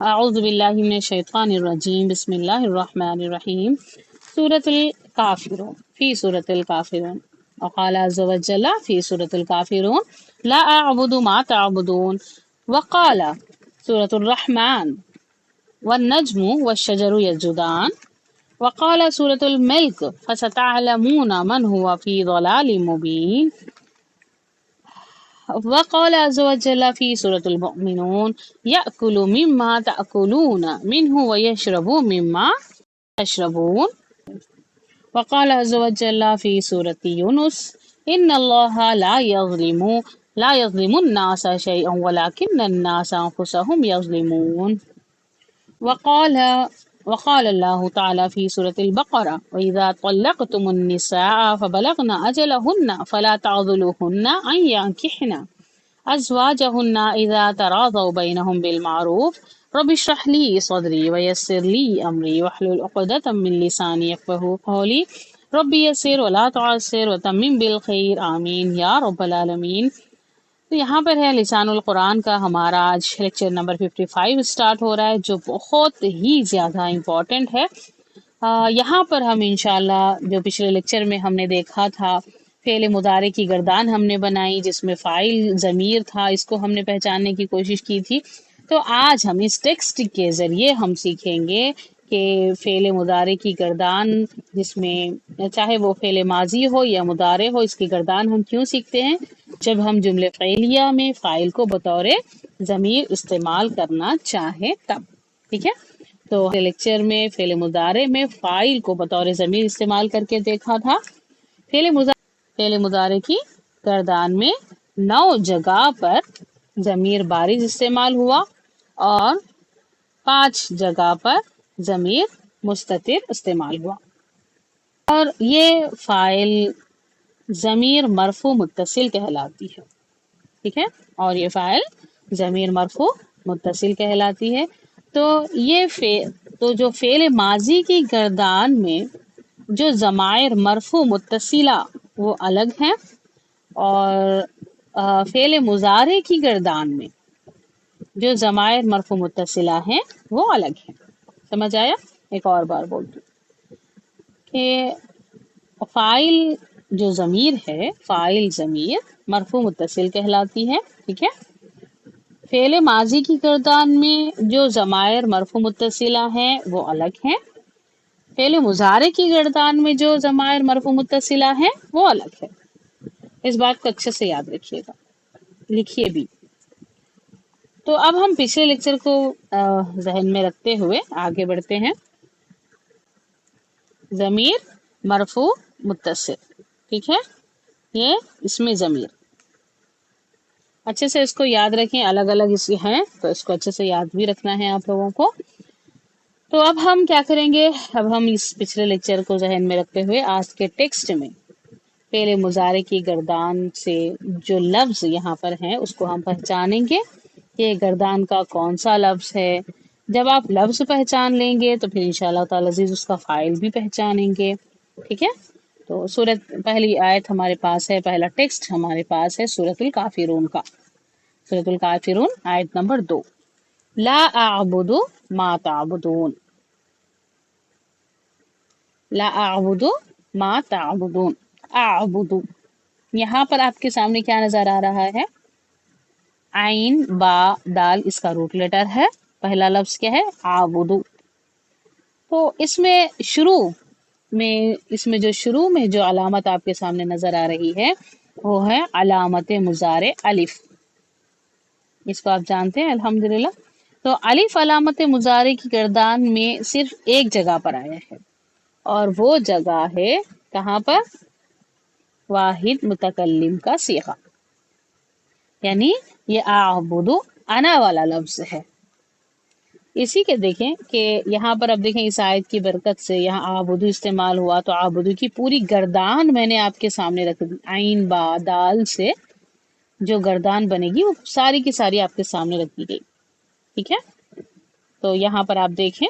اعوذ باللہ من الشیطان الرجیم بسم اللہ الرحمن الرحیم سورۃ الکافرون فی سورۃ الکافرون وقال عز وجل فی سورۃ الکافرون لا اعبد ما تعبدون وقال سورۃ الرحمن والنجم والشجر يسجدان وقال سورۃ الملک فستعلمون من هو فی ضلال مبین وقال عز وجل في سورة المؤمنون يأكل مما تأكلون منه ويشرب مما تشربون وقال عز وجل في سورة يونس إن الله لا يظلم الناس شيئا ولكن الناس أنفسهم يظلمون وقال الله تعالى في سورة البقرة وإذا طلقتم النساء فبلغن أجلهن فلا تعضلوهن أن ينكحن أزواجهن إذا تراضوا بينهم بالمعروف رب اشرح لي صدري ويسر لي أمري واحلل عقدة من لساني يفقهوا قولي رب يسر ولا تعسر وتمم بالخير آمين يا رب العالمين۔ تو یہاں پر ہے لسان القرآن کا ہمارا آج لیکچر نمبر 55 سٹارٹ ہو رہا ہے، جو بہت ہی زیادہ امپورٹنٹ ہے۔ یہاں پر ہم انشاءاللہ جو پچھلے لیکچر میں ہم نے دیکھا تھا فعل مضارع کی گردان ہم نے بنائی، جس میں فاعل ضمیر تھا، اس کو ہم نے پہچاننے کی کوشش کی تھی۔ تو آج ہم اس ٹیکسٹ کے ذریعے ہم سیکھیں گے کہ فعل مضارع کی گردان، جس میں چاہے وہ فعل ماضی ہو یا مضارع ہو، اس کی گردان ہم کیوں سیکھتے ہیں؟ جب ہم جملے فعلیہ میں فاعل کو بطور ضمیر استعمال کرنا چاہیں تب، ٹھیک ہے۔ تو لیکچر میں فعل مضارع میں فاعل کو بطور ضمیر استعمال کر کے دیکھا تھا۔ فعل مضارع کی گردان میں 9 جگہ پر ضمیر بارز استعمال ہوا اور 5 جگہ پر ضمیر مستتر استعمال ہوا، اور یہ فاعل ضمیر مرفوع متصل کہلاتی ہے، ٹھیک ہے، اور یہ فاعل ضمیر مرفوع متصل کہلاتی ہے۔ تو تو جو فعل ماضی کی گردان میں جو ضمائر مرفوع متصلہ وہ الگ ہیں، اور فعل مضارع کی گردان میں جو ضمائر مرفوع متصلہ ہیں وہ الگ ہیں۔ سمجھ آیا؟ ایک اور بار بولتی ہوں کہ فاعل جو ضمیر ہے، فاعل ضمیر مرفوع متصل کہلاتی ہے، ٹھیک ہے۔ فعل ماضی کی گردان میں جو ضمائر مرفوع متصلہ ہیں وہ الگ ہیں، فعل مضارع کی گردان میں جو ضمائر مرفوع متصلہ ہیں وہ الگ ہے۔ اس بات کو اچھے سے یاد رکھیے گا، لکھیے بھی۔ تو اب ہم پچھلے لیکچر کو ذہن میں رکھتے ہوئے آگے بڑھتے ہیں۔ ضمیر مرفوع متصل، ٹھیک ہے، یہ اس میں ضمیر اچھے سے اس کو یاد رکھیں، الگ الگ اس ہیں تو اس کو اچھے سے یاد بھی رکھنا ہے آپ لوگوں کو۔ تو اب ہم کیا کریں گے، اب ہم اس پچھلے لیکچر کو ذہن میں رکھتے ہوئے آج کے ٹیکسٹ میں فعل مضارع کی گردان سے جو لفظ یہاں پر ہیں اس کو ہم پہچانیں گے کہ گردان کا کون سا لفظ ہے۔ جب آپ لفظ پہچان لیں گے تو پھر انشاءاللہ تعالی عزیز اس کا فاعل بھی پہچانیں گے، ٹھیک ہے۔ تو پہلی آیت ہمارے پاس ہے، پہلا ٹیکسٹ ہمارے پاس ہے سورۃ الکافرون کا، سورۃ الکافرون آیت نمبر 2۔ لا اعبد ما تعبدون، لا اعبد ما تعبدون، اعبد، یہاں پر آپ کے سامنے کیا نظر آ رہا ہے؟ عین با دال، اس کا روٹ لیٹر ہے۔ پہلا لفظ کیا ہے؟ اعبد۔ تو اس میں جو شروع میں جو علامت آپ کے سامنے نظر آ رہی ہے وہ ہے علامت مضارع الف، اس کو آپ جانتے ہیں الحمدللہ۔ تو الف علامت مضارع کی گردان میں صرف ایک جگہ پر آیا ہے، اور وہ جگہ ہے کہاں پر؟ واحد متکلم کا صیغہ، یعنی یہ اعبد انا والا لفظ ہے۔ اسی کے دیکھیں کہ یہاں پر اب دیکھیں اس آیت کی برکت سے یہاں اعبد استعمال ہوا، تو اعبد کی پوری گردان میں نے آپ کے سامنے رکھ دی، عین با دال سے جو گردان بنے گی وہ ساری کی ساری آپ کے سامنے رکھ دی گئی، ٹھیک ہے۔ تو یہاں پر آپ دیکھیں،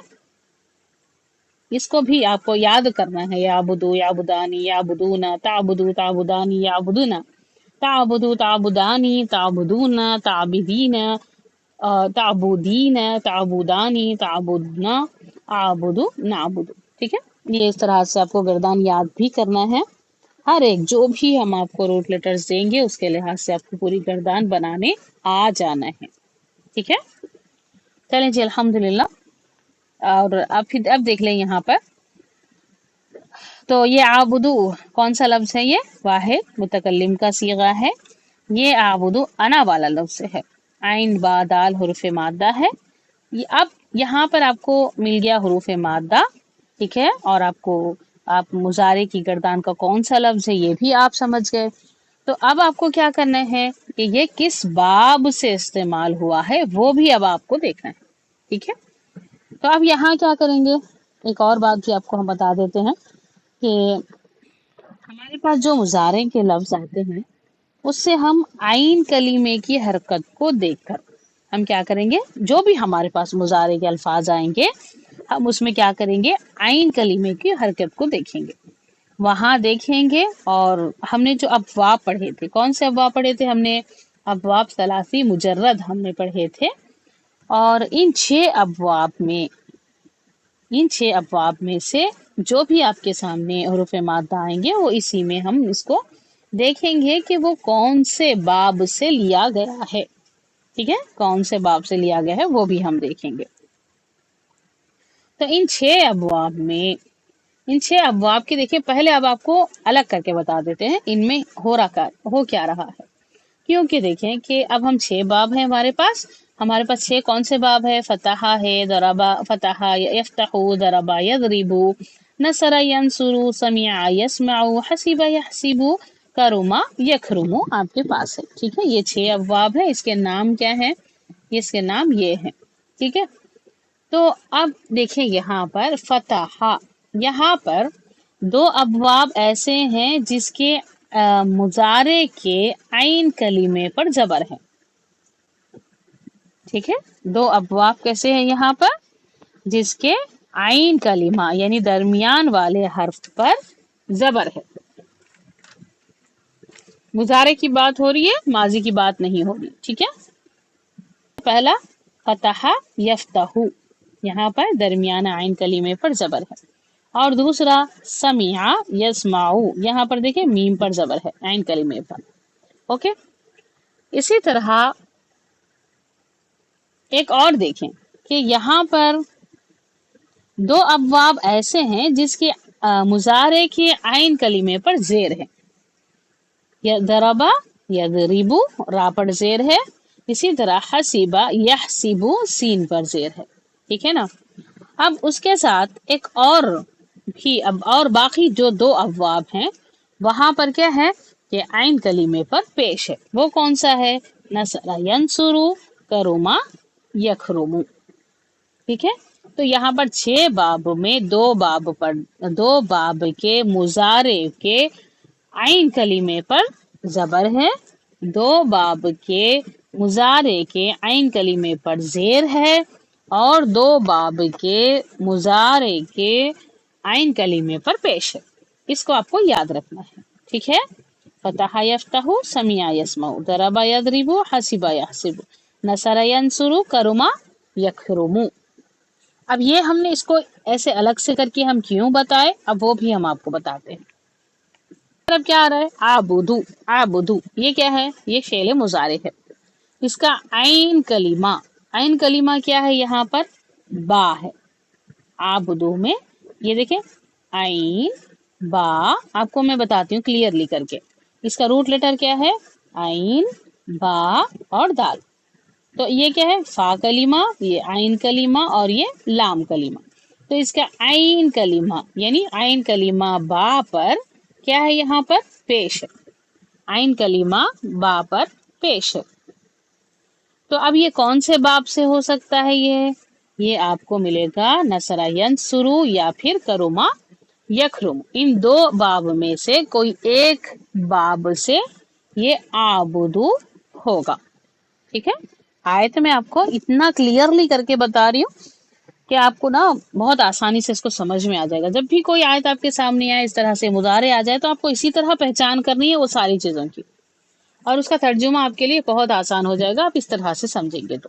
اس کو بھی آپ کو یاد کرنا ہے، یعبدو یعبدانی یعبدون، تعبدو تعبدانی یعبدون، تعبدو تعبدانی تعبدون تعبدین، تعبدین، تعبدانی، تعبدنا، اعبدو، نعبدو. ٹھیک ہے، یہ اس طرح سے آپ کو گردان یاد بھی کرنا ہے. ہر ایک جو بھی ہم آپ کو روٹ لیٹرز دیں گے اس کے لحاظ سے آپ کو پوری گردان بنانے آ جانا ہے. ٹھیک ہے، چلیں جی الحمدللہ. اور اب دیکھ لیں یہاں پر. تو یہ آبدو کون سا لفظ ہے؟ یہ واحد متکلم کا صیغہ ہے. یہ آبدو انا والا لفظ ہے. عین با دال حروف مادہ ہے. اب یہاں پر آپ کو مل گیا حروف مادہ. ٹھیک ہے، اور آپ مضارع کی گردان کا کون سا لفظ ہے یہ بھی آپ سمجھ گئے. تو اب آپ کو کیا کرنا ہے کہ یہ کس باب سے استعمال ہوا ہے وہ بھی اب آپ کو دیکھنا ہے. ٹھیک ہے، تو اب یہاں کیا کریں گے، ایک اور بات بھی آپ کو ہم بتا دیتے ہیں کہ ہمارے پاس جو مضارع کے لفظ آتے ہیں اس سے ہم عین کلیمے کی حرکت کو دیکھ کر ہم کیا کریں گے، جو بھی ہمارے پاس مضارع کے الفاظ آئیں گے ہم اس میں کیا کریں گے، عین کلیمے کی حرکت کو دیکھیں گے. وہاں دیکھیں گے. اور ہم نے جو ابواب پڑھے تھے، کون سے ابواب پڑھے تھے؟ ہم نے ابواب ثلاثی مجرد ہم نے پڑھے تھے. اور ان 6 ابواب میں سے جو بھی آپ کے سامنے حروف مادہ آئیں گے وہ اسی میں ہم اس کو دیکھیں گے کہ وہ کون سے باب سے لیا گیا ہے. ٹھیک ہے، کون سے باب سے لیا گیا ہے وہ بھی ہم دیکھیں گے. تو ان 6 ابواب کے دیکھیں، پہلے اب آپ کو الگ کر کے بتا دیتے ہیں ان میں ہو کیا رہا ہے. کیونکہ دیکھیں کہ اب ہم 6 باب ہیں ہمارے پاس 6 کون سے باب ہے؟ فتح ہے، ضربا فتح، یفتح ضربا یضرب، نصر ینصر، سمع یسمع، حسب یحسب، کرما یکرم آپ کے پاس ہے. ٹھیک ہے، یہ 6 ابواب ہے. اس کے نام کیا ہے؟ اس کے نام یہ ہے. ٹھیک ہے، تو اب دیکھیں یہاں پر فتح، یہاں پر 2 ابواب ایسے ہیں جس کے مضارع کے عین کلیمے پر زبر ہے. ٹھیک ہے، 2 ابواب کیسے ہیں یہاں پر جس کے عین کلمہ یعنی درمیان والے حرف پر زبر ہے. مضارع کی بات ہو رہی ہے، ماضی کی بات نہیں ہو رہی. ٹھیک ہے، پہلا فتح یفتح، یہاں پر درمیان عین کلیمے پر زبر ہے. اور دوسرا سمع یسمع، یہاں پر دیکھیں میم پر زبر ہے عین کلمے پر. اوکے، اسی طرح ایک اور دیکھیں کہ یہاں پر 2 ابواب ایسے ہیں جس کے مضارع کے عین کلمے پر زیر ہے. ضربا یضرب، را پر زیر ہے. اسی طرح حسبا یحسب، سین پر زیر ہے. ٹھیک ہے نا. اب اس کے ساتھ ایک اور باقی جو 2 ابواب ہیں وہاں پر کیا ہے کہ عین کلیمے پر پیش ہے. وہ کون سا ہے؟ نصر ینصر، کرما یکرم. ٹھیک ہے، تو یہاں پر 6 باب میں 2 باب کے مضارع کے عین کلیمے پر زبر ہے، 2 باب کے مضارع کے عین کلیمے پر زیر ہے، اور 2 باب کے مضارع کے عین کلیمے پر پیش ہے. اس کو آپ کو یاد رکھنا ہے. ٹھیک ہے، فتح یفتح، سمع یسمع، ضرب یضرب، حسب یحسب، نصر ینصر، کرما یکرم. اب یہ ہم نے اس کو ایسے الگ سے کر کے ہم کیوں بتائے اب وہ بھی ہم آپ کو بتاتے ہیں. اب کیا آ رہا ہے؟ آبدو، یہ کیا ہے؟ یہ فعل مضارع ہے. اس کا عین کلمہ کیا ہے؟ یہاں پر با ہے. آبدو میں یہ دیکھیں عین با، آپ کو میں بتاتی ہوں کلیئرلی کر کے. اس کا روٹ لیٹر کیا ہے؟ عین، با اور دال. تو یہ کیا ہے؟ فا کلمہ، یہ عین کلمہ اور یہ لام کلمہ. تو اس کا عین کلمہ یعنی عین کلمہ با پر کیا ہے؟ یہاں پر پیش ہے. عین کلمہ با پر پیش ہے. تو اب یہ کون سے باب سے ہو سکتا ہے؟ یہ آپ کو ملے گا نصر ینصر یا پھر کرما یکرم. ان 2 باب میں سے کوئی ایک باب سے یہ آبدو ہوگا. ٹھیک ہے، آیت میں آپ کو اتنا کلیئرلی کر کے بتا رہی ہوں کہ آپ کو نا بہت آسانی سے اس کو سمجھ میں آ جائے گا. جب بھی کوئی آیت آپ کے سامنے آئے اس طرح سے مضارع آ جائے تو آپ کو اسی طرح پہچان کرنی ہے وہ ساری چیزوں کی، اور اس کا ترجمہ آپ کے لیے بہت آسان ہو جائے گا آپ اس طرح سے سمجھیں گے. تو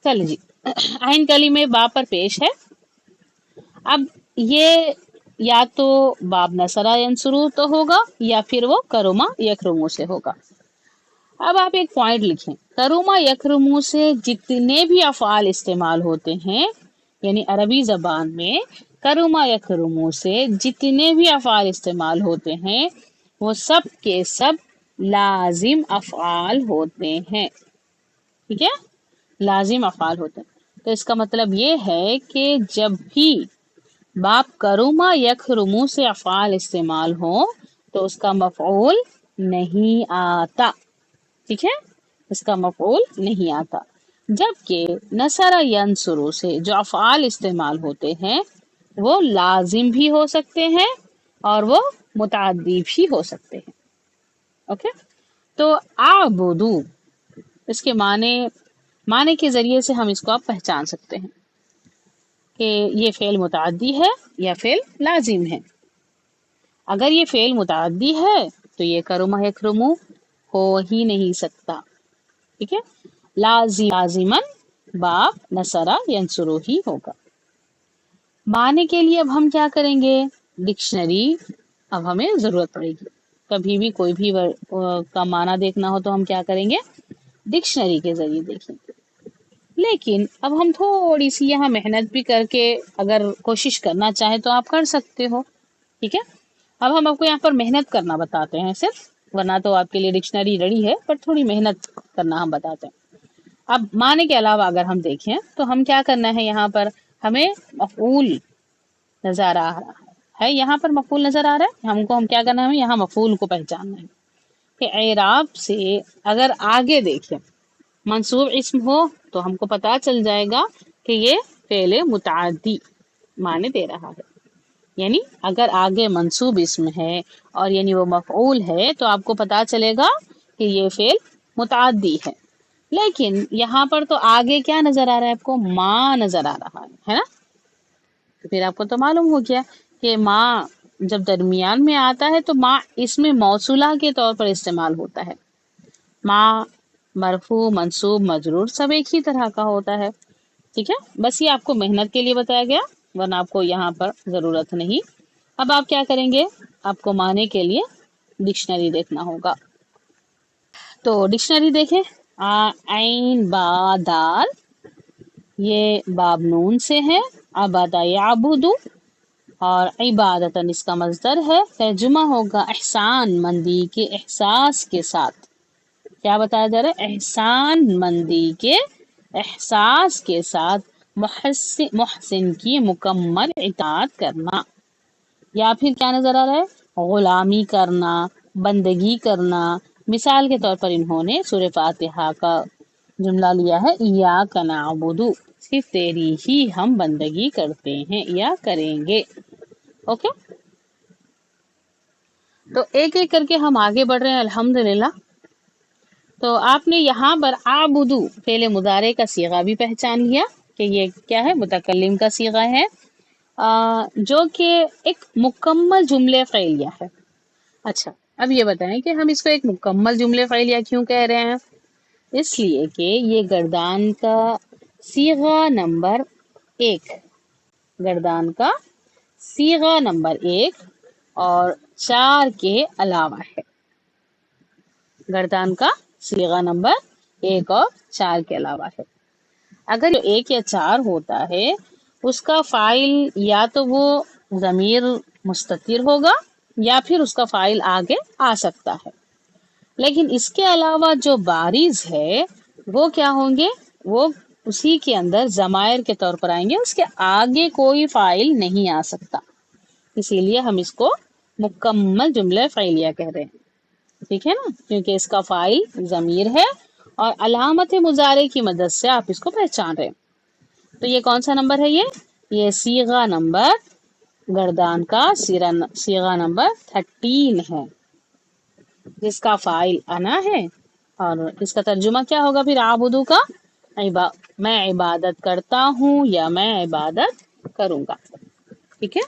چل جی، عین کلمے با پر پیش ہے. اب یہ یا تو باب نصرہ ینصرو تو ہوگا یا پھر وہ کرما یکرمو سے ہوگا. اب آپ ایک پوائنٹ لکھیں، کرما یکرمو سے جتنے بھی افعال استعمال ہوتے ہیں، یعنی عربی زبان میں کرما یکرمو سے جتنے بھی افعال استعمال ہوتے ہیں وہ سب کے سب لازم افعال ہوتے ہیں. ٹھیک ہے، لازم افعال ہوتے ہیں. تو اس کا مطلب یہ ہے کہ جب بھی باب کرما یکرمو سے افعال استعمال ہوں تو اس کا مفعول نہیں آتا. ٹھیک ہے، اس کا مفعول نہیں آتا. جبکہ نصر ینصرو سے جو افعال استعمال ہوتے ہیں وہ لازم بھی ہو سکتے ہیں اور وہ متعدی بھی ہو سکتے ہیں. اوکے، تو اعبدو اس کے معنی کے ذریعے سے ہم اس کو آپ پہچان سکتے ہیں کہ یہ فعل متعدی ہے یا فعل لازم ہے. اگر یہ فعل متعدی ہے تو یہ کرما یکرمو ہو ہی نہیں سکتا. ٹھیک ہے، لازمن باب نصرہ ینصرو ہی ہوگا. معنی کے لیے اب ہم کیا کریں گے؟ ڈکشنری اب ہمیں ضرورت پڑے گی. کبھی بھی کوئی بھی کا معنی دیکھنا ہو تو ہم کیا کریں گے؟ ڈکشنری کے ذریعے دیکھیں گے. لیکن اب ہم تھوڑی سی یہاں محنت بھی کر کے اگر کوشش کرنا چاہیں تو آپ کر سکتے ہو. ٹھیک ہے، اب ہم آپ کو یہاں پر محنت کرنا بتاتے ہیں صرف، ورنہ تو آپ کے لیے ڈکشنری ریڈی ہے، پر تھوڑی محنت کرنا ہم بتاتے ہیں. اب معنی کے علاوہ اگر ہم دیکھیں تو ہم کیا کرنا ہے، یہاں پر ہمیں مفعول نظر آ رہا ہے. یہاں پر مفعول نظر آ رہا ہے، ہم کیا کرنا ہے، ہمیں یہاں مفعول کو پہچاننا ہے کہ اعراب سے اگر آگے دیکھیں منصوب اسم ہو تو ہم کو پتا چل جائے گا کہ یہ فعل متعدی معنی دے رہا ہے. یعنی اگر آگے منصوب اسم ہے اور یعنی وہ مفعول ہے تو آپ کو پتا چلے گا کہ یہ فعل متعدی ہے. لیکن یہاں پر تو آگے کیا نظر آ رہا ہے آپ کو؟ ما نظر آ رہا ہے نا. تو پھر آپ کو تو معلوم ہو گیا کہ ما جب درمیان میں آتا ہے تو ما اس میں موصولہ کے طور پر استعمال ہوتا ہے. ما مرفوع منصوب مجرور سب ایک ہی طرح کا ہوتا ہے. ٹھیک ہے، بس یہ آپ کو محنت کے لیے بتایا گیا، ورنہ آپ کو یہاں پر ضرورت نہیں. اب آپ کیا کریں گے؟ آپ کو معنی کے لیے ڈکشنری دیکھنا ہوگا. تو ڈکشنری دیکھیں، عین با دال، یہ باب نون سے ہے. عبادہ یعبدو، اور عبادتاً اس کا مصدر ہے. ترجمہ ہوگا احسان مندی کے احساس کے ساتھ. کیا بتایا جا رہا ہے؟ احسان مندی کے احساس کے ساتھ محسن کی مکمل اطاعت کرنا. یا پھر کیا نظر آ رہا ہے؟ غلامی کرنا، بندگی کرنا. مثال کے طور پر انہوں نے سورہ فاتحہ کا جملہ لیا ہے، ایاک نعبدو، صرف تیری ہی ہم بندگی کرتے ہیں یا کریں گے. اوکے، تو ایک ایک کر کے ہم آگے بڑھ رہے ہیں الحمدللہ. تو آپ نے یہاں پر اعبدو فعل مضارع کا صیغہ بھی پہچان لیا کہ یہ کیا ہے؟ متکلم کا صیغہ ہے، جو کہ ایک مکمل جملے فعلیہ ہے. اچھا، اب یہ بتائیں کہ ہم اس کو ایک مکمل جملے فعلیہ کیوں کہہ رہے ہیں؟ اس لیے کہ یہ گردان کا صیغہ نمبر 1، گردان کا صیغہ نمبر 1 اور 4 کے علاوہ ہے. گردان کا صیغہ نمبر 1 اور 4 کے علاوہ ہے. اگر 1 یا 4 ہوتا ہے اس کا فاعل یا تو وہ ضمیر مستتر ہوگا یا پھر اس کا فاعل آگے آ سکتا ہے. لیکن اس کے علاوہ جو بارز ہے وہ کیا ہوں گے؟ وہ اسی کے اندر ضمائر کے طور پر آئیں گے، اس کے آگے کوئی فاعل نہیں آ سکتا. اسی لیے ہم اس کو مکمل جملہ فعلیہ کہہ رہے ہیں. ٹھیک ہے نا، کیونکہ اس کا فاعل ضمیر ہے اور علامت مضارع کی مدد سے آپ اس کو پہچان رہے ہیں. تو یہ کون سا نمبر ہے؟ یہ صیغہ نمبر، گردان کا صیغہ نمبر 13 ہے، جس کا فاعل انا ہے. اور اس کا ترجمہ کیا ہوگا پھر؟ عابدو کا میں عبادت کرتا ہوں یا میں عبادت کروں گا. ٹھیک ہے،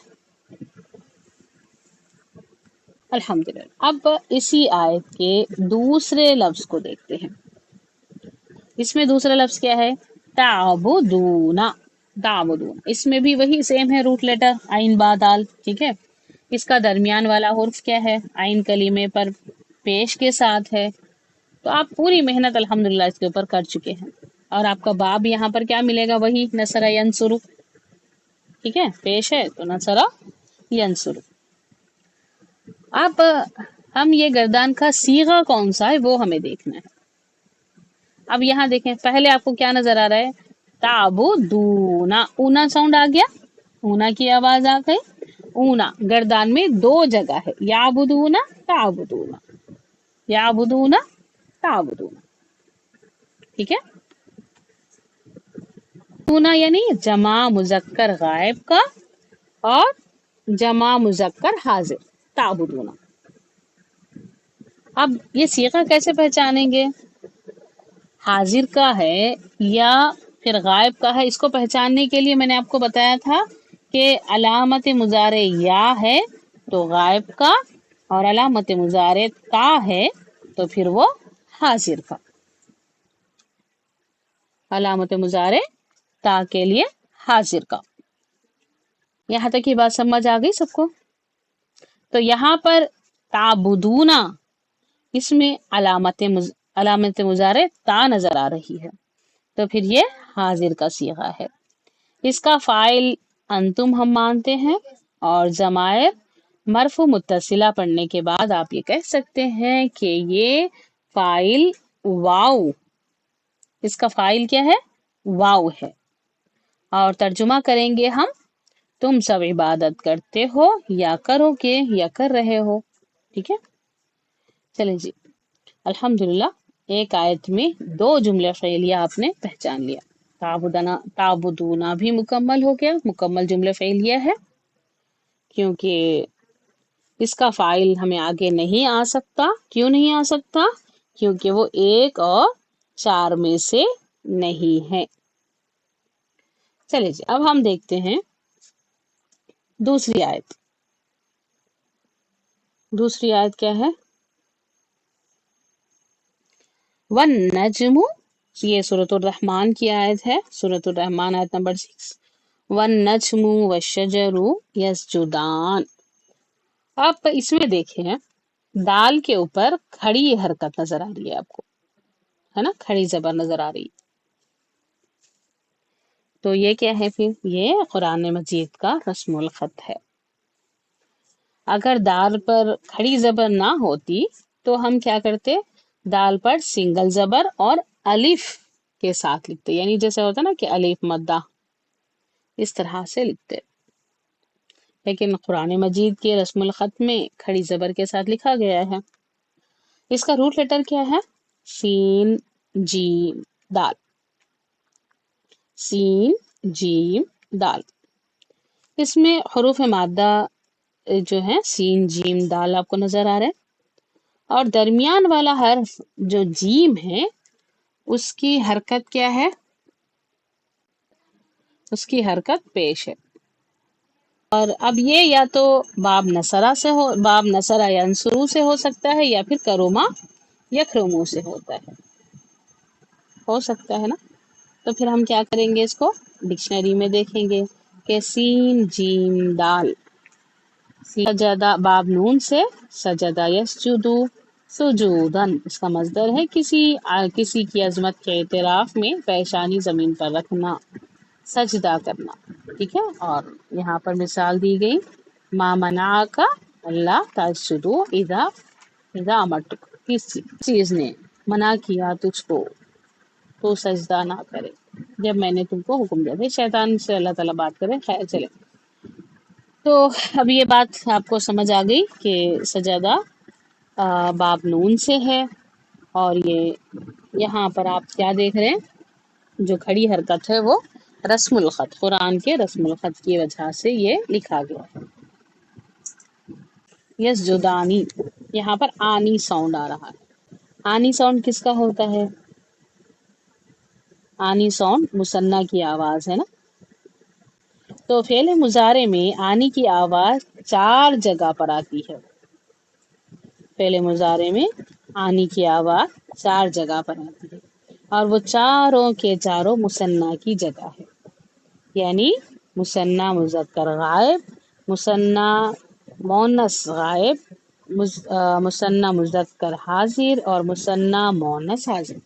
الحمدللہ. اب اسی آیت کے دوسرے لفظ کو دیکھتے ہیں. اس میں دوسرا لفظ کیا ہے؟ تعبدون، تعبدون، اس میں بھی وہی سیم ہے روٹ لیٹر عین با دال، ٹھیک ہے. اس کا درمیان والا حرف کیا ہے؟ عین کلمے پر پیش کے ساتھ ہے. تو آپ پوری محنت الحمدللہ اس کے اوپر کر چکے ہیں. اور آپ کا باب یہاں پر کیا ملے گا؟ وہی نصر ینصر، ٹھیک ہے، پیش ہے تو نصر ینصر. اب ہم یہ گردان کا صیغہ کون سا ہے وہ ہمیں دیکھنا ہے. اب یہاں دیکھیں، پہلے آپ کو کیا نظر آ رہا ہے؟ تعبدونا، اونا ساؤنڈ آ گیا، اونا کی آواز آ گئی. اونا گردان میں دو جگہ ہے، یعبدونا تعبدونا، یعبدونا تعبدونا، ٹھیک ہے. اونا یعنی جمع مذکر غائب کا اور جمع مذکر حاضر، تعبدونا. اب یہ صیغہ کیسے پہچانیں گے؟ حاضر کا ہے یا پھر غائب کا ہے، اس کو پہچاننے کے لیے میں نے آپ کو بتایا تھا کہ علامت مضارع یا ہے تو غائب کا، اور علامت مضارع تا ہے تو پھر وہ حاضر کا. علامت مضارع تا کے لیے حاضر کا. یہاں تک یہ بات سمجھ آ گئی سب کو؟ تو یہاں پر تعبدونا، اس میں علامت مضارع تا نظر آ رہی ہے تو پھر یہ حاضر کا صیغہ ہے. اس کا فاعل انتم ہم مانتے ہیں، اور ضمائر مرفوع متصلہ پڑھنے کے بعد آپ یہ کہہ سکتے ہیں کہ یہ فاعل واو، اس کا فاعل کیا ہے؟ واو ہے. اور ترجمہ کریں گے ہم، تم سب عبادت کرتے ہو یا کرو گے یا کر رہے ہو، ٹھیک ہے. چلیں جی، الحمدللہ ایک آیت میں دو جملہ فعلیہ آپ نے پہچان لیا. تعبدونا بھی مکمل ہو گیا، مکمل جملہ فعلیہ ہے، کیونکہ اس کا فاعل ہمیں آگے نہیں آ سکتا. کیوں نہیں آ سکتا؟ کیونکہ وہ ایک اور چار میں سے نہیں ہے. چلے جی، اب ہم دیکھتے ہیں دوسری آیت. دوسری آیت کیا ہے؟ وَالنَّجْمُ، یہ سورۃ الرحمن کی آیت ہے، سورۃ الرحمن آیت نمبر 6. وَالنَّجْمُ وَالشَّجَرُ يَسْجُدَانِ. آپ اس میں دیکھیں، دال کے اوپر کھڑی حرکت نظر آ رہی ہے آپ کو، ہے نا، کھڑی زبر نظر آ رہی ہے. تو یہ کیا ہے؟ پھر یہ قرآن مجید کا رسم الخط ہے. اگر دال پر کھڑی زبر نہ ہوتی تو ہم کیا کرتے؟ دال پر سنگل زبر اور الف کے ساتھ لکھتے، یعنی جیسے ہوتا نا کہ الف مدہ، اس طرح سے لکھتے. لیکن قرآن مجید کے رسم الخط میں کھڑی زبر کے ساتھ لکھا گیا ہے. اس کا روٹ لیٹر کیا ہے؟ سین جیم دال، سین جیم دال. اس میں حروف مادہ جو ہے سین جیم دال آپ کو نظر آ رہا ہے، اور درمیان والا حرف جو جیم ہے اس کی حرکت کیا ہے؟ اس کی حرکت پیش ہے. اور اب یہ یا تو باب نصرہ سے ہو، باب نصرہ ینصرو سے ہو سکتا ہے، یا پھر کروما یکرمو سے ہوتا ہے، ہو سکتا ہے نا. تو پھر ہم کیا کریں گے؟ اس کو ڈکشنری میں دیکھیں گے کہ سین جیم دال، سجدہ باب نون سے سجدہ یسجدو سجودن، اس کا مصدر ہے کسی کی عظمت کے اعتراف میں پیشانی زمین پر رکھنا، سجدہ کرنا، ٹھیک ہے. اور یہاں پر مثال دی گئی، ما منعک اللہ تسجدوا اذا امرتک، کس چیز نے منع کیا تجھ کو تو سجدہ نہ کرے جب میں نے تم کو حکم دیا تھا. شیطان سے اللہ تعالیٰ بات کرے. خیر چلے، تو اب یہ بات آپ کو سمجھ آ گئی کہ سجدہ باب نون سے ہے. اور یہ یہاں پر آپ کیا دیکھ رہے ہیں؟ جو کھڑی حرکت ہے وہ رسم الخط، قرآن کے رسم الخط کی وجہ سے یہ لکھا گیا ہے. یسجدانی، یہاں پر آنی ساؤنڈ آ رہا ہے. آنی ساؤنڈ کس کا ہوتا ہے؟ آنی ساؤنڈ مثنیٰ کی آواز ہے نا. تو فعل مضارع میں آنی کی آواز 4 جگہ پر آتی ہے. فعل مضارع میں آنی کی آواز 4 جگہ پر آتی ہے. اور وہ چاروں کے چاروں مثنیٰ کی جگہ ہے، یعنی مثنیٰ مذکر غائب، مثنیٰ مؤنث غائب، مثنیٰ مذکر حاضر اور مثنیٰ مؤنث حاضر۔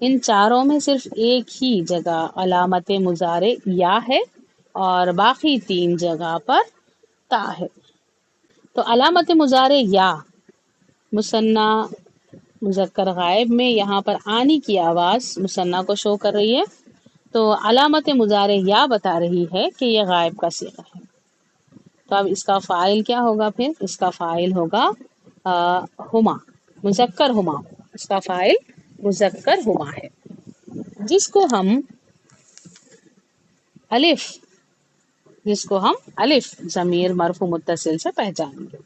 ان چاروں میں صرف ایک ہی جگہ علامت مضارع یا ہے اور باقی 3 جگہ پر تا ہے۔ تو علامت مضارع یا مثنیٰ مذکر غائب میں یہاں پر آنی کی آواز مثنیٰ کو شو کر رہی ہے، تو علامت مضارع یا بتا رہی ہے کہ یہ غائب کا صیغہ ہے۔ تو اب اس کا فاعل کیا ہوگا؟ پھر اس کا فاعل ہوگا ہما، مذکر ہما، اس کا فاعل مذکر ہما ہے، جس کو ہم الف ضمیر مرفوع متصل سے پہچانیں گے،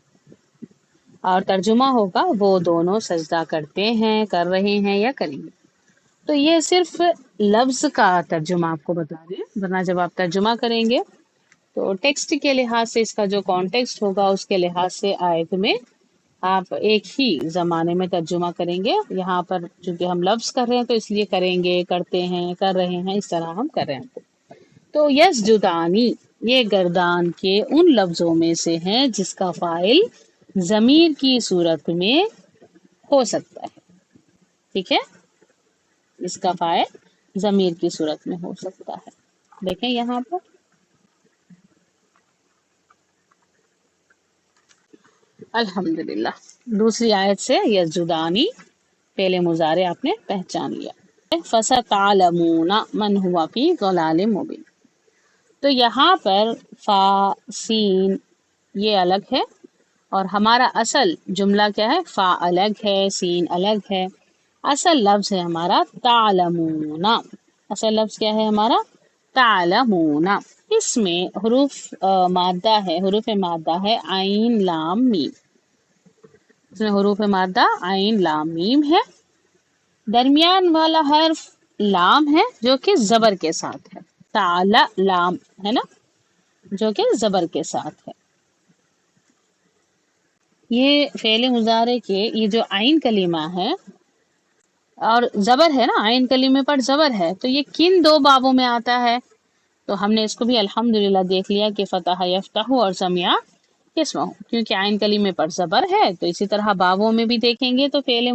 اور ترجمہ ہوگا وہ دونوں سجدہ کرتے ہیں، کر رہے ہیں یا کریں گے۔ تو یہ صرف لفظ کا ترجمہ آپ کو بتا دیں، ورنہ جب آپ ترجمہ کریں گے تو ٹیکسٹ کے لحاظ سے، اس کا جو کانٹیکسٹ ہوگا اس کے لحاظ سے آیت میں آپ ایک ہی زمانے میں ترجمہ کریں گے۔ یہاں پر چونکہ ہم لفظ کر رہے ہیں تو اس لیے کریں گے، کرتے ہیں، کر رہے ہیں، اس طرح ہم کر رہے ہیں۔ تو یسجدانی یہ گردان کے ان لفظوں میں سے ہیں جس کا فاعل ضمیر کی صورت میں ہو سکتا ہے، ٹھیک ہے، اس کا فاعل ضمیر کی صورت میں ہو سکتا ہے۔ دیکھیں یہاں پر الحمدللہ دوسری آیت سے یسجدانی فعل مضارع آپ نے پہچان لیا۔ فَسَتَعْلَمُونَ مَنْ هُوَ فِي ضَلَالٍ مُبِينٍ، تو یہاں پر فا سین یہ الگ ہے، اور ہمارا اصل جملہ کیا ہے؟ فا الگ ہے، سین الگ ہے، اصل لفظ ہے ہمارا تعلمون۔ اصل لفظ کیا ہے ہمارا؟ تعلمون۔ اس میں حروف مادہ ہے، حروف مادہ ہے عین لام میم، اس میں حروف مادہ عین لام میم ہے، درمیان والا حرف لام ہے جو کہ زبر کے ساتھ ہے، تعالی لام ہے نا، جو کہ زبر کے ساتھ ہے۔ یہ فعل مضارع کے یہ جو عین کلمہ ہے اور زبر ہے نا، عین کلمے پر زبر ہے، تو یہ کن 2 بابوں میں آتا ہے؟ تو ہم نے اس کو بھی الحمدللہ دیکھ لیا کہ فتح یفتح اور سمع یسمع، کیونکہ عین کلمے پر زبر ہے، تو اسی طرح بابوں میں بھی دیکھیں گے تو فعل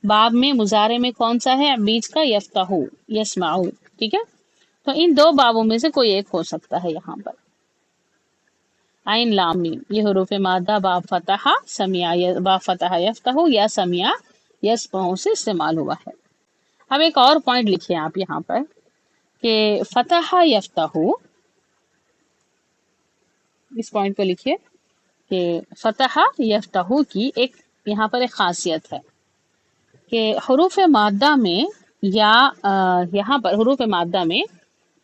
باب میں مضارع میں کون سا ہے بیچ کا؟ یفتح یسمع، ٹھیک ہے، تو ان 2 بابوں میں سے کوئی ایک ہو سکتا ہے یہاں پر۔ عین لام میم یہ حروف مادہ باب فتح سمع، باب فتح یفتح یا سمع یسمع سے استعمال ہوا ہے۔ اب ایک اور پوائنٹ لکھیں آپ یہاں پر کہ فتح یفتح، اس پوائنٹ کو لکھیے کہ فتح یفتح کی ایک یہاں پر ایک خاصیت ہے کہ حروف مادہ میں یا یہاں پر حروف مادہ میں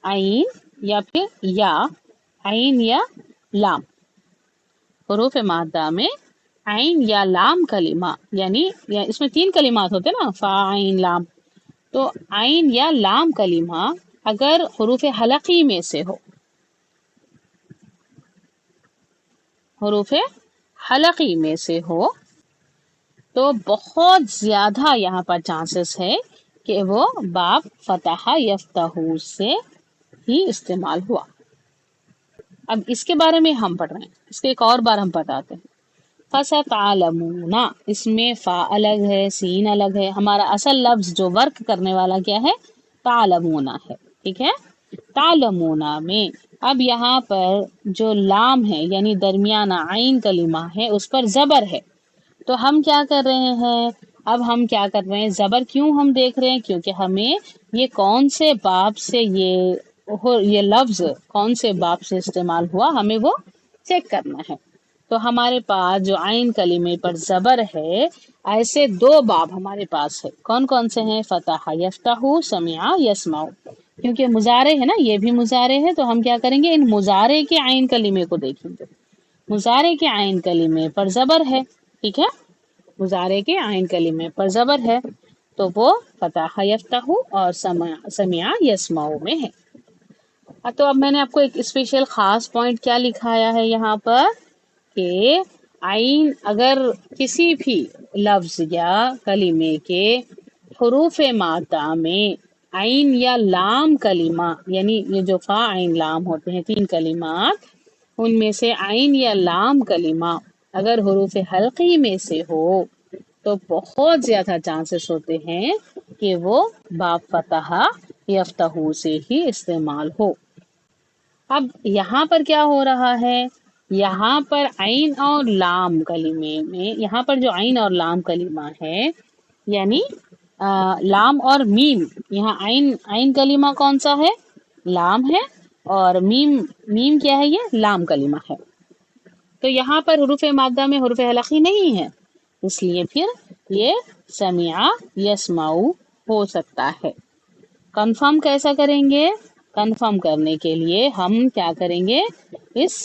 عین یا پھر یا، عین یا لام، حروف مادہ میں عین یا لام کلمہ، یعنی اس میں 3 کلمات ہوتے نا، فا عین لام، تو عین یا لام کلمہ اگر حروف حلقی میں سے ہو، حروف حلقی میں سے ہو تو بہت زیادہ یہاں پر چانسز ہے کہ وہ باب فتح یفتح سے ہی استعمال ہوا۔ اب اس کے بارے میں ہم پڑھ رہے ہیں، اس کے ایک اور بار ہم بتاتے ہیں۔ فَسَتَعْلَمُونَ اس میں فا الگ ہے، سین الگ ہے، ہمارا اصل لفظ جو ورک کرنے والا کیا ہے؟ تعلمون ہے، ٹھیک ہے، تعلمون میں اب یہاں پر جو لام ہے یعنی درمیانہ عین کلمہ ہے اس پر زبر ہے، تو ہم کیا کر رہے ہیں؟ اب ہم کیا کر رہے ہیں؟ زبر کیوں ہم دیکھ رہے ہیں؟ کیونکہ ہمیں یہ کون سے باب سے یہ لفظ کون سے باب سے استعمال ہوا ہمیں وہ چیک کرنا ہے۔ تو ہمارے پاس جو عین کلمے پر زبر ہے ایسے 2 باب ہمارے پاس ہے، کون کون سے ہیں؟ فتح یفتح، سمع یسمع، کیونکہ مضارع ہے نا، یہ بھی مضارع ہے، تو ہم کیا کریں گے؟ ان مضارع کے عین کلمے کو دیکھیں گے، مضارع کے عین کلمے پر زبر ہے، ٹھیک ہے، مضارع کے عین کلمے پر زبر ہے تو وہ فتح یفتح اور سمع یسمع میں ہے۔ تو اب میں نے آپ کو ایک اسپیشل خاص پوائنٹ کیا لکھایا ہے یہاں پر کہ عین اگر کسی بھی لفظ یا کلمے کے حروف مادہ میں عین یا لام کلمہ، یعنی یہ جو فا عین لام ہوتے ہیں 3 کلمات، ان میں سے عین یا لام کلمہ اگر حروف حلقی میں سے ہو تو بہت زیادہ چانسز ہوتے ہیں کہ وہ باب فتح یفتحو سے ہی استعمال ہو۔ اب یہاں پر کیا ہو رہا ہے، یہاں پر عین اور لام کلمے میں، یہاں پر جو عین اور لام کلمہ ہے یعنی لام اور میم، یہاں عین کلمہ کون سا ہے، لام ہے، اور میم کیا ہے، یہ لام کلمہ ہے۔ تو یہاں پر حروف مادہ میں حروف حلقی نہیں ہے، اس لیے پھر یہ سمع یسمعو ہو سکتا ہے۔ کنفرم کیسا کریں گے، کنفرم کرنے کے لیے ہم کیا کریں گے، اس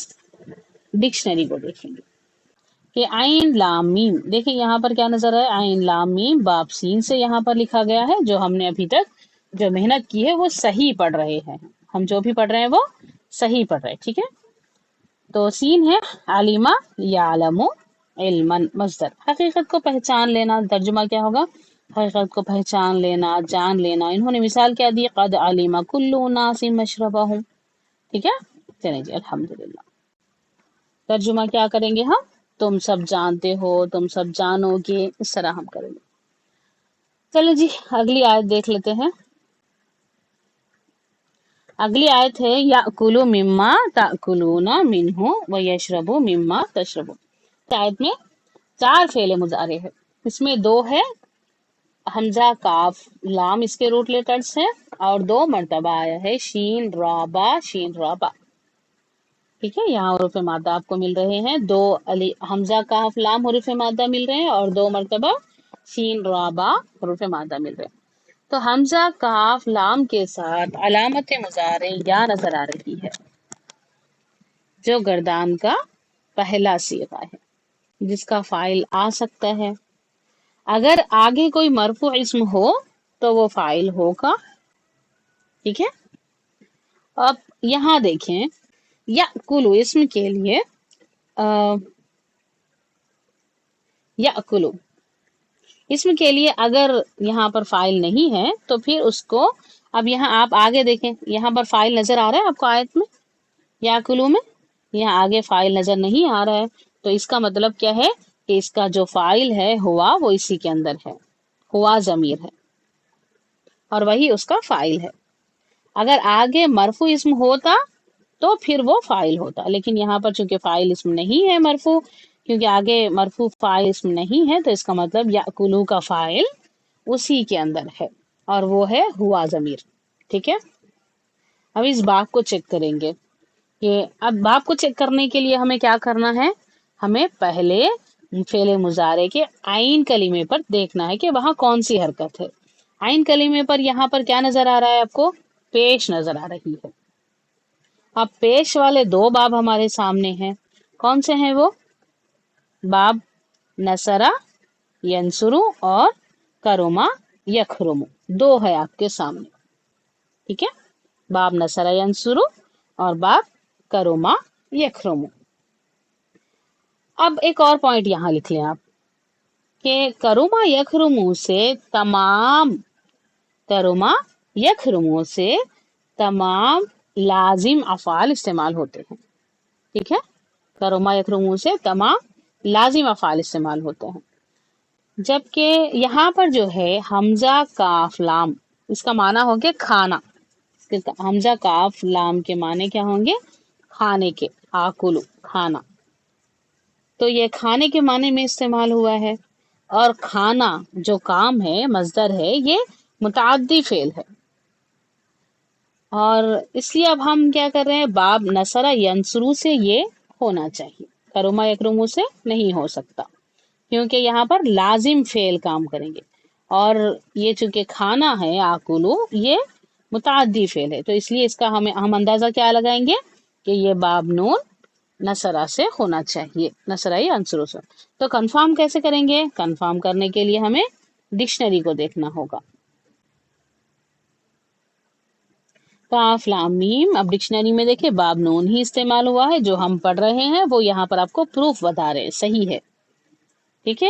ڈکشنری کو دیکھیں گے کہ عین لام میم، دیکھیں یہاں پر کیا نظر ہے، عین لام میم باب سین سے یہاں پر لکھا گیا ہے۔ جو ہم نے ابھی تک جو محنت کی ہے وہ صحیح پڑھ رہے ہیں، ہم جو بھی پڑھ رہے ہیں وہ صحیح پڑھ رہے ہیں، ٹھیک ہے۔ تو سین ہے علیمہ یعلم علما مصدر، حقیقت کو پہچان لینا، ترجمہ کیا ہوگا، حقیقت کو پہچان لینا، جان لینا۔ انہوں نے مثال کیا دی، قد علم کل اناس مشربہم، ٹھیک ہے۔ چلیں جی الحمدللہ، ترجمہ کیا کریں گے ہم، تم سب جانتے ہو، تم سب جانو گے، اس طرح ہم کریں گے۔ چلو جی اگلی آیت دیکھ لیتے ہیں۔ اگلی آیت ہے یأکل مما تأکلون منہ ویشرب مما تشربون۔ آیت میں 4 فعل مضارع ہے، اس میں 2 ہے حمزہ کاف لام، اس کے روٹ لیٹرز ہیں، اور 2 مرتبہ آیا ہے شین را با، شین را با، ٹھیک ہے۔ یہاں حروف مادہ آپ کو مل رہے ہیں، 2 حمزہ کاف لام حروف مادہ مل رہے ہیں، اور 2 مرتبہ شین را با حروف مادہ مل رہے ہیں۔ تو حمزہ کاف لام کے ساتھ علامت مضارع یا نظر آ رہی ہے، جو گردان کا پہلا صیغہ ہے، جس کا فاعل آ سکتا ہے۔ اگر آگے کوئی مرفوع اسم ہو تو وہ فاعل ہوگا، ٹھیک ہے۔ اب یہاں دیکھیں یأکلو اسم کے لیے یأکلو اسم کے لیے اگر یہاں پر فاعل نہیں ہے تو پھر اس کو، اب یہاں آپ آگے دیکھیں، یہاں پر فاعل نظر آ رہا ہے آپ کو آیت میں، یأکلو میں یہاں آگے فاعل نظر نہیں آ رہا ہے، تو اس کا مطلب کیا ہے کہ اس کا جو فاعل ہے ہوا، وہ اسی کے اندر ہے، ہوا ضمیر ہے اور وہی اس کا فاعل ہے۔ اگر آگے مرفوع اسم ہوتا تو پھر وہ فاعل ہوتا، لیکن یہاں پر چونکہ فاعل اسم نہیں ہے مرفوع، کیونکہ آگے مرفوع فاعل اسم نہیں ہے، تو اس کا مطلب یأکلو کا فاعل اسی کے اندر ہے اور وہ ہے ہوا ضمیر، ٹھیک ہے۔ اب اس باب کو چیک کریں گے کہ اب باب کو چیک کرنے کے لیے ہمیں کیا کرنا ہے، ہمیں پہلے فعل مضارع کے عین کلمے پر دیکھنا ہے کہ وہاں کون سی حرکت ہے۔ عین کلمے پر یہاں پر کیا نظر آ رہا ہے آپ کو، پیش نظر آ رہی ہے۔ اب پیش والے 2 باب ہمارے سامنے ہیں، کون سے ہیں وہ، باب نصرہ ینصرو اور کرما یکرمو، 2 ہے آپ کے سامنے، ٹھیک ہے، باب نصرہ ینصرو اور باب کرما یکرمو۔ اب ایک اور پوائنٹ یہاں لکھ لیں آپ کہ کرما یکرمو سے تمام، کرما یکرمو سے تمام لازم افعال استعمال ہوتے ہیں، ٹھیک ہے، کرما یکرمو سے تمام لازم افعال استعمال ہوتے ہیں، جبکہ یہاں پر جو ہے حمزہ کاف لام، اس کا معنی ہو گیا کھانا، حمزہ کاف لام کے معنی کیا ہوں گے، کھانے کے، آکلو کھانا، تو یہ کھانے کے معنی میں استعمال ہوا ہے، اور کھانا جو کام ہے، مصدر ہے، یہ متعدی فعل ہے، اور اس لیے اب ہم کیا کر رہے ہیں، باب نصرہ ینصرو سے یہ ہونا چاہیے، کرما یکرمو سے نہیں ہو سکتا، کیونکہ یہاں پر لازم فعل کام کریں گے، اور یہ چونکہ کھانا ہے آکلو، یہ متعدی فعل ہے، تو اس لیے اس کا ہم اندازہ کیا لگائیں گے کہ یہ باب نون نصرہ سے ہونا چاہیے، نصرہ ینصرو سے۔ تو کنفرم کیسے کریں گے، کنفرم کرنے کے لیے ہمیں ڈکشنری کو دیکھنا ہوگا، کاف لام میم، اب ڈکشنری میں دیکھیں باب نون ہی استعمال ہوا ہے، جو ہم پڑھ رہے ہیں وہ یہاں پر آپ کو پروف بتا رہے ہیں، صحیح ہے، ٹھیک ہے۔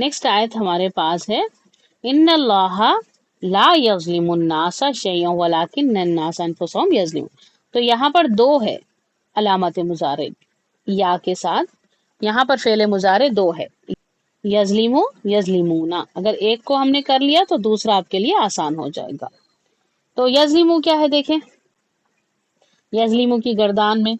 نیکسٹ آیت ہمارے پاس ہے ان اللہ لا یظلم الناس شیئا ولکن الناس انفسهم یظلمون. تو یہاں پر دو ہے علامت مضارع یا کے ساتھ، یہاں پر فعل مضارع دو ہے، یظلمو یظلمونا. اگر ایک کو ہم نے کر لیا تو دوسرا آپ کے لیے آسان ہو جائے گا. تو یظلمو کیا ہے دیکھیں، یظلمو کی گردان میں،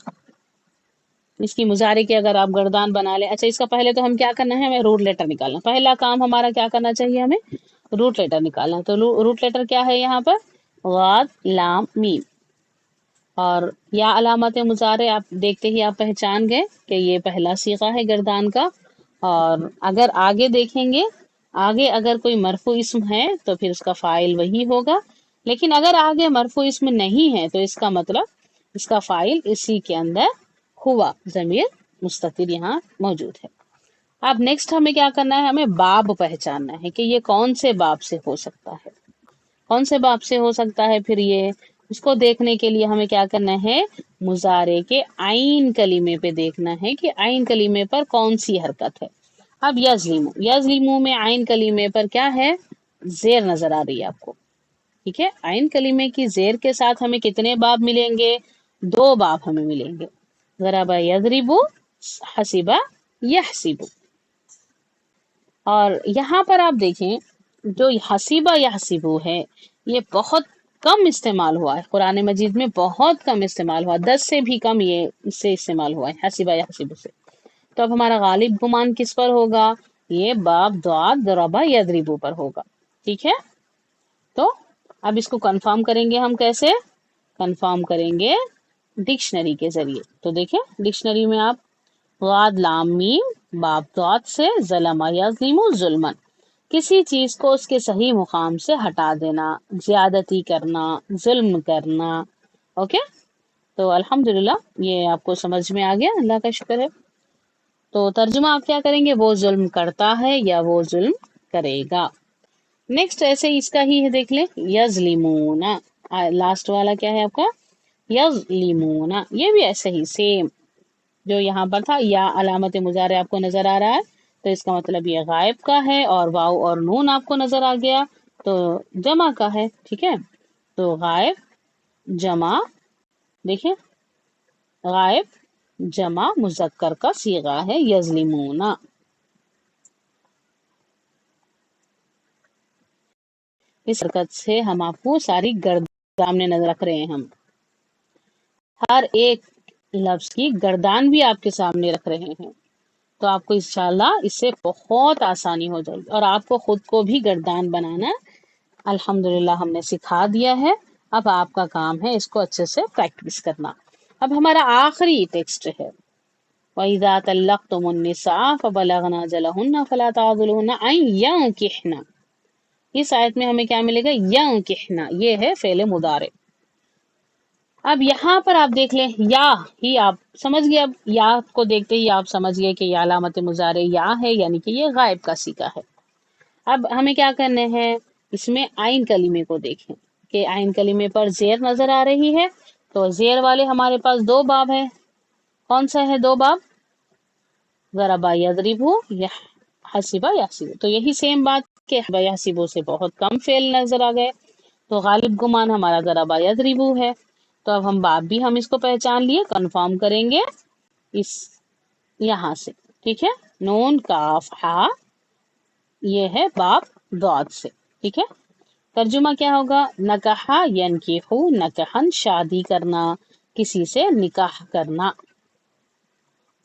اس کی مضارع کی اگر آپ گردان بنا لیں. اچھا اس کا پہلے تو ہم کیا کرنا ہے، ہمیں روٹ لیٹر نکالنا. پہلا کام ہمارا کیا کرنا چاہیے، ہمیں روٹ لیٹر نکالنا. تو روٹ لیٹر کیا ہے یہاں پر، غاد لام میم. اور یا علامت مضارع آپ دیکھتے ہی آپ پہچان گئے کہ یہ پہلا صیغہ ہے گردان کا. اور اگر آگے دیکھیں گے، آگے اگر کوئی مرفوع اسم ہے تو پھر اس کا فاعل وہی ہوگا، لیکن اگر آگے مرفوع اسم نہیں ہے تو اس کا مطلب اس کا فاعل اسی کے اندر ہوا، ضمیر مستتر یہاں موجود ہے. اب نیکسٹ ہمیں کیا کرنا ہے، ہمیں باب پہچاننا ہے کہ یہ کون سے باب سے ہو سکتا ہے، کون سے باب سے ہو سکتا ہے. پھر یہ اس کو دیکھنے کے لیے ہمیں کیا کرنا ہے، مضارع کے عین کلمے پہ دیکھنا ہے کہ عین کلمے پر کون سی حرکت ہے. اب یظلمو، یظلمو میں عین کلمے پر کیا ہے، زیر نظر آ رہی ہے آپ کو. ٹھیک ہے، عین کلمے کی زیر کے ساتھ ہمیں کتنے باب ملیں گے، دو باب ہمیں ملیں گے. ضرب یضرب، حسب یحسب. اور یہاں پر آپ دیکھیں جو حسیبہ یحسبو ہے یہ بہت کم استعمال ہوا ہے قرآن مجید میں، بہت کم استعمال ہوا، 10 سے بھی کم یہ اس سے استعمال ہوا ہے حسیبہ یحسبو سے. تو اب ہمارا غالب گمان کس پر ہوگا، یہ باب ضاد ضربہ یضربو پر ہوگا. ٹھیک ہے، تو اب اس کو کنفرم کریں گے ہم کیسے، کنفرم کریں گے ڈکشنری کے ذریعے. تو دیکھیں ڈکشنری میں آپ غاد لام میم باب ضاد سے ظلم یظلم ظلمن، کسی چیز کو اس کے صحیح مقام سے ہٹا دینا، زیادتی کرنا، ظلم کرنا. اوکے، تو الحمدللہ یہ آپ کو سمجھ میں آ گیا، اللہ کا شکر ہے. تو ترجمہ آپ کیا کریں گے، وہ ظلم کرتا ہے یا وہ ظلم کرے گا. نیکسٹ ایسے ہی اس کا ہی ہے، دیکھ لیں یظلمون، لاسٹ والا کیا ہے آپ کا، یظلمون. یہ بھی ایسے ہی سیم جو یہاں پر تھا، یا علامت مضارع آپ کو نظر آ رہا ہے تو اس کا مطلب یہ غائب کا ہے، اور واو اور نون آپ کو نظر آ گیا تو جمع کا ہے. ٹھیک ہے، تو غائب جمع، دیکھیں غائب جمع مذکر کا صیغہ ہے یظلمون. اس حرکت سے ہم آپ کو ساری سامنے نظر رکھ رہے ہیں، ہم ہر ایک لفظ کی گردان بھی آپ کے سامنے رکھ رہے ہیں. تو آپ کو انشاءاللہ اس سے بہت آسانی ہو جائے گی، اور آپ کو خود کو بھی گردان بنانا الحمدللہ ہم نے سکھا دیا ہے. اب آپ کا کام ہے اس کو اچھے سے پریکٹس کرنا. اب ہمارا آخری ٹیکسٹ ہے وَإِذَا طَلَّقْتُمُ النِّسَاءَ فَبَلَغْنَ أَجَلَهُنَّ فَلَا تَعْضُلُوهُنَّ أَن يَنكِحْنَ. اس آیت میں ہمیں کیا ملے گا، ينكحن، یہ ہے فعل مضارع. اب یہاں پر آپ دیکھ لیں یا ہی، آپ سمجھ گئے، اب یا کو دیکھتے ہی آپ سمجھ گئے کہ یہ علامت مضارع یا ہے، یعنی کہ یہ غائب کا صیغہ ہے. اب ہمیں کیا کرنے ہیں، اس میں عین کلمے کو دیکھیں کہ عین کلمے پر زیر نظر آ رہی ہے. تو زیر والے ہمارے پاس دو باب ہیں، کون سا ہے دو باب، ضربہ یضربو یا حسبہ یحسبو. تو یہی سیم بات کہ یحسبو سے بہت کم فعل نظر آ گئے، تو غالب گمان ہمارا ضربہ یضربو ہے. تو اب ہم باب بھی ہم اس کو پہچان لیے، کنفرم کریں گے اس یہاں سے. ٹھیک ہے، نون کاف ہا، یہ ہے باب ضاد سے. ٹھیک ہے، ترجمہ کیا ہوگا، نکحا ینکحو نکحن، شادی کرنا، کسی سے نکاح کرنا.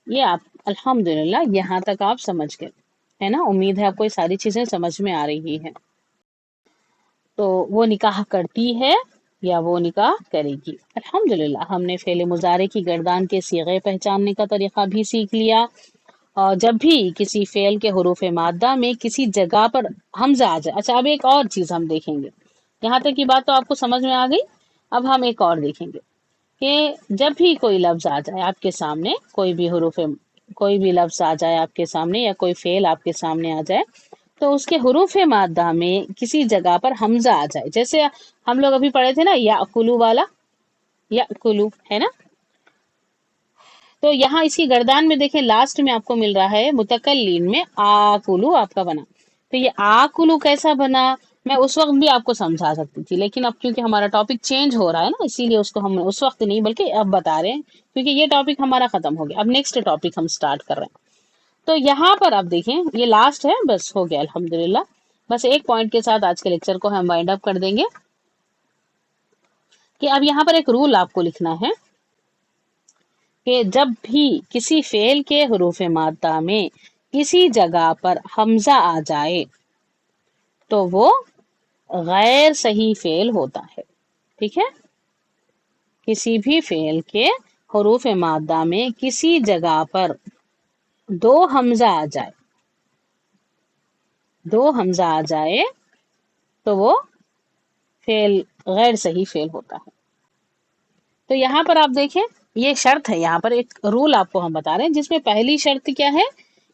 یہ آپ الحمدللہ یہاں تک آپ سمجھ گئے ہے نا، امید ہے آپ کو یہ ساری چیزیں سمجھ میں آ رہی ہیں. تو وہ نکاح کرتی ہے یا وہ نکاح کرے گی. الحمدللہ ہم نے فعل مضارع کی گردان کے صیغے پہچاننے کا طریقہ بھی سیکھ لیا. اور جب بھی کسی فعل کے حروف مادہ میں کسی جگہ پر حمزہ آ جائے. اچھا اب ایک اور چیز ہم دیکھیں گے، یہاں تک کی بات تو آپ کو سمجھ میں آ گئی. اب ہم ایک اور دیکھیں گے کہ جب بھی کوئی لفظ آ جائے آپ کے سامنے، کوئی بھی لفظ آ جائے آپ کے سامنے، یا کوئی فعل آپ کے سامنے آ جائے، تو اس کے حروف مادہ میں کسی جگہ پر حمزہ آ جائے. جیسے ہم لوگ ابھی پڑھے تھے نا یأکلو والا، یأکلو ہے نا، تو یہاں اس کی گردان میں دیکھیں لاسٹ میں آپ کو مل رہا ہے متکلم میں آکلو آپ کا بنا. تو یہ آکلو کیسا بنا میں اس وقت بھی آپ کو سمجھا سکتی تھی، لیکن اب کیونکہ ہمارا ٹاپک چینج ہو رہا ہے نا، اسی لیے اس کو ہم اس وقت نہیں بلکہ اب بتا رہے ہیں، کیونکہ یہ ٹاپک ہمارا ختم ہو گیا. اب نیکسٹ ٹاپک ہم سٹارٹ کر رہے ہیں. تو یہاں پر آپ دیکھیں یہ لاسٹ ہے، بس ہو گیا الحمدللہ. بس ایک پوائنٹ کے ساتھ آج کے لیکچر کو ہم وائنڈ اپ کر دیں گے کہ اب یہاں پر ایک رول آپ کو لکھنا ہے کہ جب بھی کسی فعل کے حروف مادہ میں کسی جگہ پر حمزہ آ جائے تو وہ غیر صحیح فعل ہوتا ہے. ٹھیک ہے، کسی بھی فعل کے حروف مادہ میں کسی جگہ پر دو حمزہ آ جائے، دو حمزہ آ جائے تو وہ فعل غیر صحیح فعل ہوتا ہے. تو یہاں پر آپ دیکھیں یہ شرط ہے، یہاں پر ایک رول آپ کو ہم بتا رہے ہیں جس میں پہلی شرط کیا ہے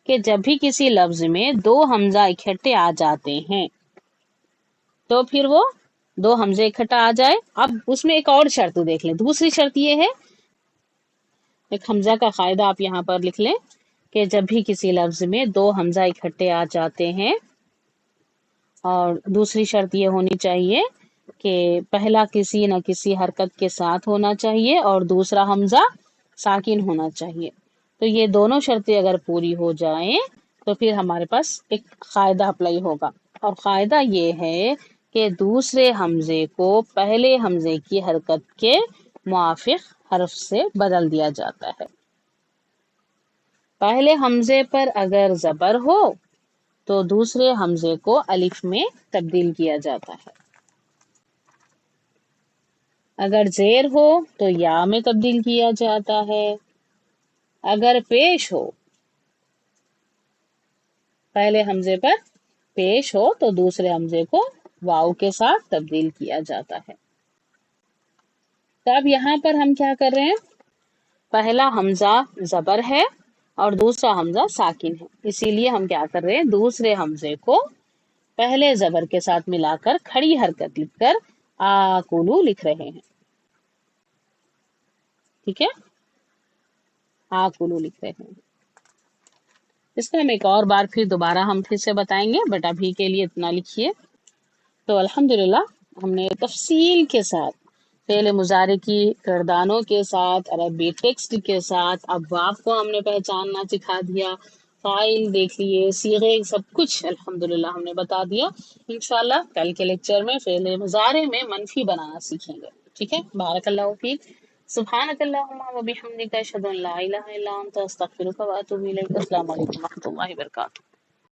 کہ جب بھی کسی لفظ میں دو حمزہ اکٹھے آ جاتے ہیں تو پھر وہ دو حمزے اکٹھا آ جائے. اب اس میں ایک اور شرط دیکھ لیں. دوسری شرط یہ ہے، ایک حمزہ کا قاعدہ آپ یہاں پر لکھ لیں کہ جب بھی کسی لفظ میں دو حمزہ اکٹھے آ جاتے ہیں، اور دوسری شرط یہ ہونی چاہیے کہ پہلا کسی نہ کسی حرکت کے ساتھ ہونا چاہیے اور دوسرا حمزہ ساکن ہونا چاہیے. تو یہ دونوں شرطیں اگر پوری ہو جائیں تو پھر ہمارے پاس ایک قاعدہ اپلائی ہوگا، اور قاعدہ یہ ہے کہ دوسرے حمزے کو پہلے حمزے کی حرکت کے موافق حرف سے بدل دیا جاتا ہے. پہلے حمزے پر اگر زبر ہو تو دوسرے حمزے کو الف میں تبدیل کیا جاتا ہے. اگر زیر ہو تو یا میں تبدیل کیا جاتا ہے. اگر پیش ہو، پہلے حمزے پر پیش ہو تو دوسرے حمزے کو واو کے ساتھ تبدیل کیا جاتا ہے. تو اب یہاں پر ہم کیا کر رہے ہیں، پہلا حمزہ زبر ہے اور دوسرا حمزہ ساکن ہے، اسی لیے ہم کیا کر رہے ہیں، دوسرے حمزے کو پہلے زبر کے ساتھ ملا کر کھڑی حرکت لکھ کر آکولو لکھ رہے ہیں. ٹھیک ہے، آکولو لکھ رہے ہیں. اس کو ہم ایک اور بار دوبارہ ہم پھر سے بتائیں گے، بٹ ابھی کے لیے اتنا لکھیے. تو الحمدللہ ہم نے تفصیل کے ساتھ فعل مضارع کی گردانوں کے ساتھ، عربی ٹیکسٹ کے ساتھ ابواب کو ہم نے پہچاننا سکھا دیا، فاعل دیکھ لیے، صیغے، سب کچھ الحمدللہ ہم نے بتا دیا. انشاءاللہ کل کے لیکچر میں فعل مضارع میں منفی بنانا سیکھیں گے. ٹھیک ہے، بارک اللہ فیک. سبحانک اللہم و بحمدک، اشہد ان لا الہ الا انت، استغفرک و اتوب الیک. السلام علیکم و رحمۃ اللہ وبرکاتہ.